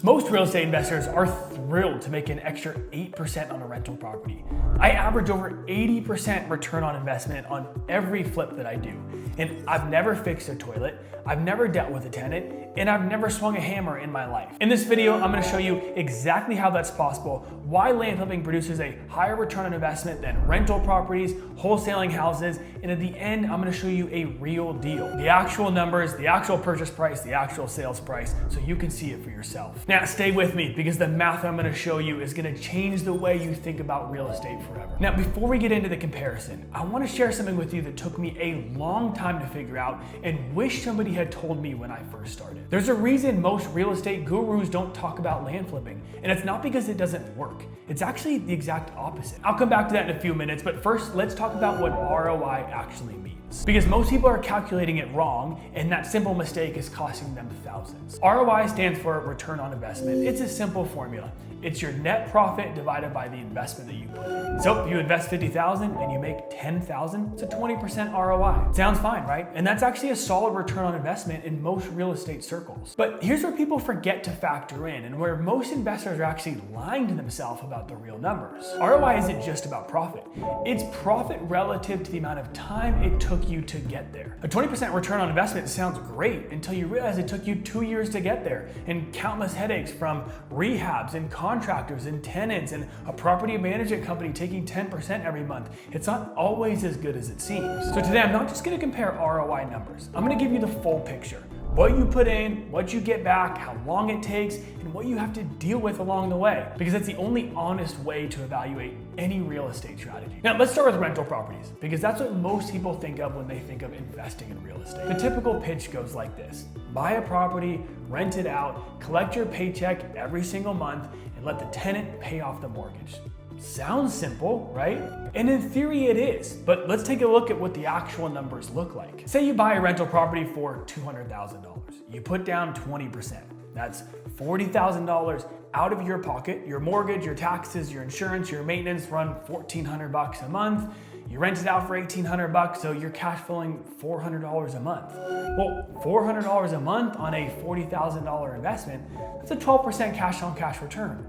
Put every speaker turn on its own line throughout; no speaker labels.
Most real estate investors are thrilled to make an extra 8% on a rental property. I average over 80% return on investment on every flip that I do. And I've never fixed a toilet, I've never dealt with a tenant, and I've never swung a hammer in my life. In this video, I'm gonna show you exactly how that's possible, why land flipping produces a higher return on investment than rental properties, wholesaling houses, and at the end, I'm gonna show you a real deal. The actual numbers, the actual purchase price, the actual sales price, so you can see it for yourself. Now, stay with me because the math I'm gonna show you is gonna change the way you think about real estate forever. Now, before we get into the comparison, I wanna share something with you that took me a long time to figure out and wish somebody had told me when I first started. There's a reason most real estate gurus don't talk about land flipping, and it's not because it doesn't work. It's actually the exact opposite. I'll come back to that in a few minutes, but first, let's talk about what ROI actually means. Because most people are calculating it wrong, and that simple mistake is costing them thousands. ROI stands for return on investment. It's a simple formula. It's your net profit divided by the investment that you put in. So if you invest $50,000 and you make $10,000, it's a 20% ROI. Sounds fine, right? And that's actually a solid return on investment in most real estate circles. But here's where people forget to factor in and where most investors are actually lying to themselves about the real numbers. ROI isn't just about profit. It's profit relative to the amount of time it took you to get there. A 20% return on investment sounds great until you realize it took you 2 years to get there and countless headaches from rehabs and contractors and tenants and a property management company taking 10% every month. It's not always as good as it seems. So today I'm not just gonna compare ROI numbers. I'm gonna give you the full picture. What you put in, what you get back, how long it takes, and what you have to deal with along the way. Because that's the only honest way to evaluate any real estate strategy. Now let's start with rental properties, because that's what most people think of when they think of investing in real estate. The typical pitch goes like this: buy a property, rent it out, collect your paycheck every single month, and let the tenant pay off the mortgage. Sounds simple, right? And in theory it is, but let's take a look at what the actual numbers look like. Say you buy a rental property for $200,000. You put down 20%. That's $40,000 out of your pocket. Your mortgage, your taxes, your insurance, your maintenance run $1,400 a month. You rent it out for $1,800, so you're cash flowing $400 a month. Well, $400 a month on a $40,000 investment, that's a 12% cash on cash return.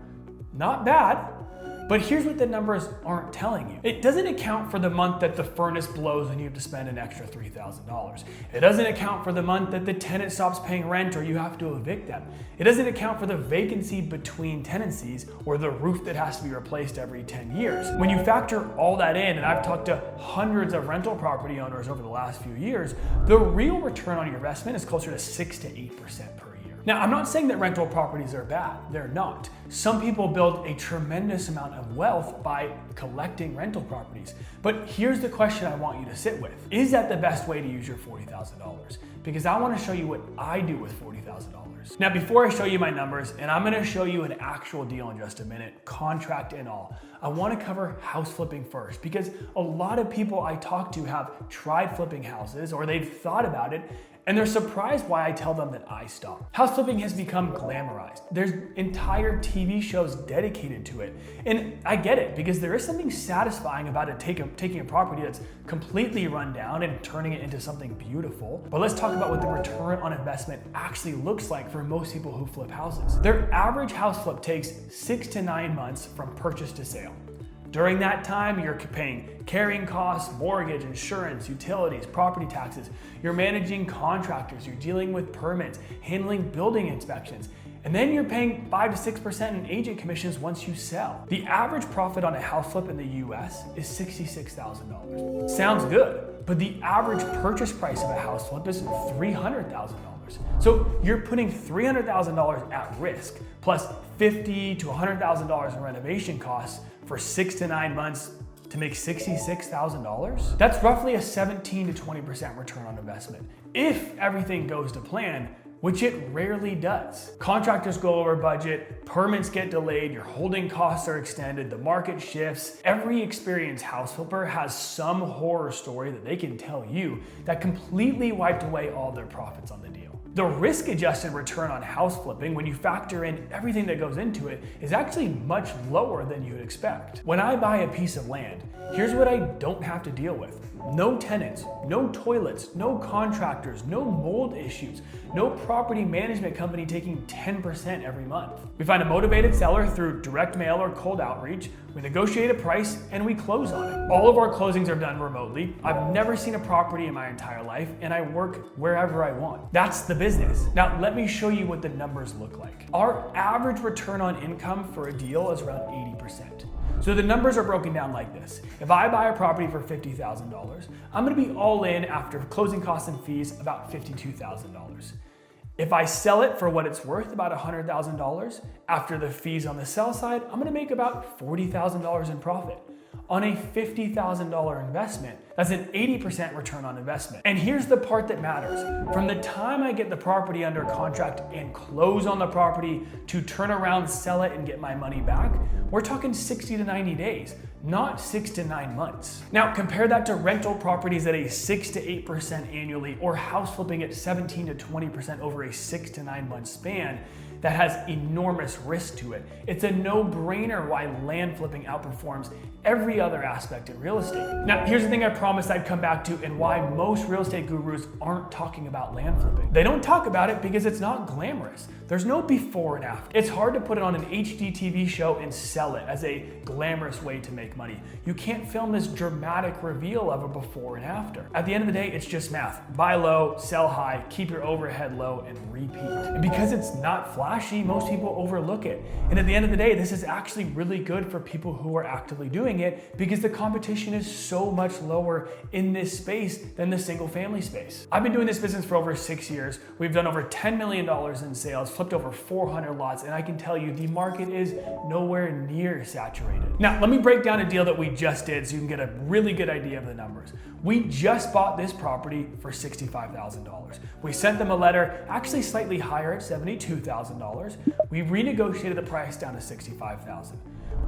Not bad. But here's what the numbers aren't telling you. It doesn't account for the month that the furnace blows and you have to spend an extra $3,000. It doesn't account for the month that the tenant stops paying rent or you have to evict them. It doesn't account for the vacancy between tenancies or the roof that has to be replaced every 10 years. When you factor all that in, and I've talked to hundreds of rental property owners over the last few years, the real return on your investment is closer to 6 to 8% per year. Now, I'm not saying that rental properties are bad. They're not. Some people build a tremendous amount of wealth by collecting rental properties. But here's the question I want you to sit with. Is that the best way to use your $40,000? Because I want to show you what I do with $40,000. Now, before I show you my numbers, and I'm going to show you an actual deal in just a minute, contract and all, I want to cover house flipping first, because a lot of people I talk to have tried flipping houses or they've thought about it, and they're surprised why I tell them that I stopped. House flipping has become glamorized. There's entire TV shows dedicated to it. And I get it, because there is something satisfying about it, taking a property that's completely run down and turning it into something beautiful. But let's talk about what the return on investment actually looks like for most people who flip houses. Their average house flip takes 6 to 9 months from purchase to sale. During that time, you're paying carrying costs, mortgage, insurance, utilities, property taxes. You're managing contractors, you're dealing with permits, handling building inspections, and then you're paying 5 to 6% in agent commissions once you sell. The average profit on a house flip in the US is $66,000. Sounds good, but the average purchase price of a house flip is $300,000. So you're putting $300,000 at risk, plus $50,000 to $100,000 in renovation costs for 6 to 9 months to make $66,000? That's roughly a 17 to 20% return on investment, if everything goes to plan, which it rarely does. Contractors go over budget, permits get delayed, your holding costs are extended, the market shifts. Every experienced house flipper has some horror story that they can tell you that completely wiped away all their profits on the deal. The risk-adjusted return on house flipping, when you factor in everything that goes into it, is actually much lower than you'd expect. When I buy a piece of land, here's what I don't have to deal with. No tenants, no toilets, no contractors, no mold issues, no property management company taking 10% every month. We find a motivated seller through direct mail or cold outreach, we negotiate a price, and we close on it. All of our closings are done remotely. I've never seen a property in my entire life, and I work wherever I want. That's the business. Now, let me show you what the numbers look like. Our average return on income for a deal is around 80%. So the numbers are broken down like this. If I buy a property for $50,000, I'm gonna be all in after closing costs and fees about $52,000. If I sell it for what it's worth, about $100,000, after the fees on the sell side, I'm gonna make about $40,000 in profit. On a $50,000 investment, that's an 80% return on investment. And here's the part that matters. From the time I get the property under contract and close on the property to turn around, sell it, and get my money back, we're talking 60 to 90 days, not 6 to 9 months. Now, compare that to rental properties at a 6 to 8% annually, or house flipping at 17 to 20% over a 6 to 9 month span. That has enormous risk to it. It's a no-brainer why land flipping outperforms every other aspect in real estate. Now, here's the thing I promised I'd come back to and why most real estate gurus aren't talking about land flipping. They don't talk about it because it's not glamorous. There's no before and after. It's hard to put it on an HD TV show and sell it as a glamorous way to make money. You can't film this dramatic reveal of a before and after. At the end of the day, it's just math. Buy low, sell high, keep your overhead low, and repeat. And because it's not flashy, most people overlook it. And at the end of the day, this is actually really good for people who are actively doing it because the competition is so much lower in this space than the single family space. I've been doing this business for over 6 years. We've done over $10 million in sales, flipped over 400 lots, and I can tell you the market is nowhere near saturated. Now, let me break down a deal that we just did so you can get a really good idea of the numbers. We just bought this property for $65,000. We sent them a letter, actually slightly higher at $72,000. We renegotiated the price down to $65,000.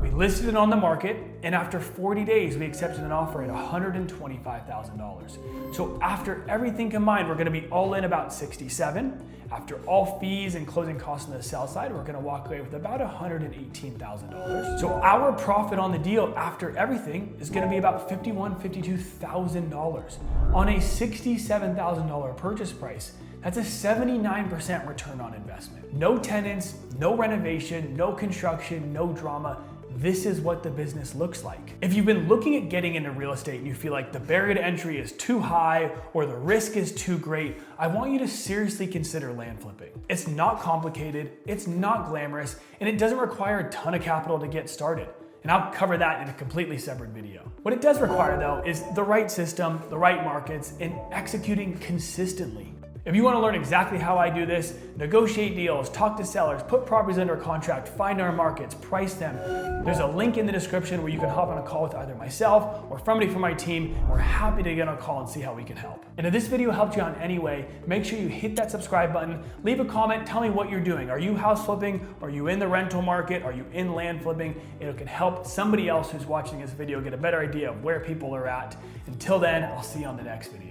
We listed it on the market, and after 40 days, we accepted an offer at $125,000. So after everything combined, we're gonna be all in about $67,000. After all fees and closing costs on the sell side, we're gonna walk away with about $118,000. So our profit on the deal after everything is gonna be about $51,000, $52,000 on a $67,000 purchase price. That's a 79% return on investment. No tenants, no renovation, no construction, no drama. This is what the business looks like. If you've been looking at getting into real estate and you feel like the barrier to entry is too high or the risk is too great, I want you to seriously consider land flipping. It's not complicated, it's not glamorous, and it doesn't require a ton of capital to get started. And I'll cover that in a completely separate video. What it does require though is the right system, the right markets, and executing consistently. If you want to learn exactly how I do this, negotiate deals, talk to sellers, put properties under contract, find our markets, price them, there's a link in the description where you can hop on a call with either myself or somebody from my team. We're happy to get on a call and see how we can help. And if this video helped you out in any way, make sure you hit that subscribe button, leave a comment, tell me what you're doing. Are you house flipping? Are you in the rental market? Are you in land flipping? It can help somebody else who's watching this video get a better idea of where people are at. Until then, I'll see you on the next video.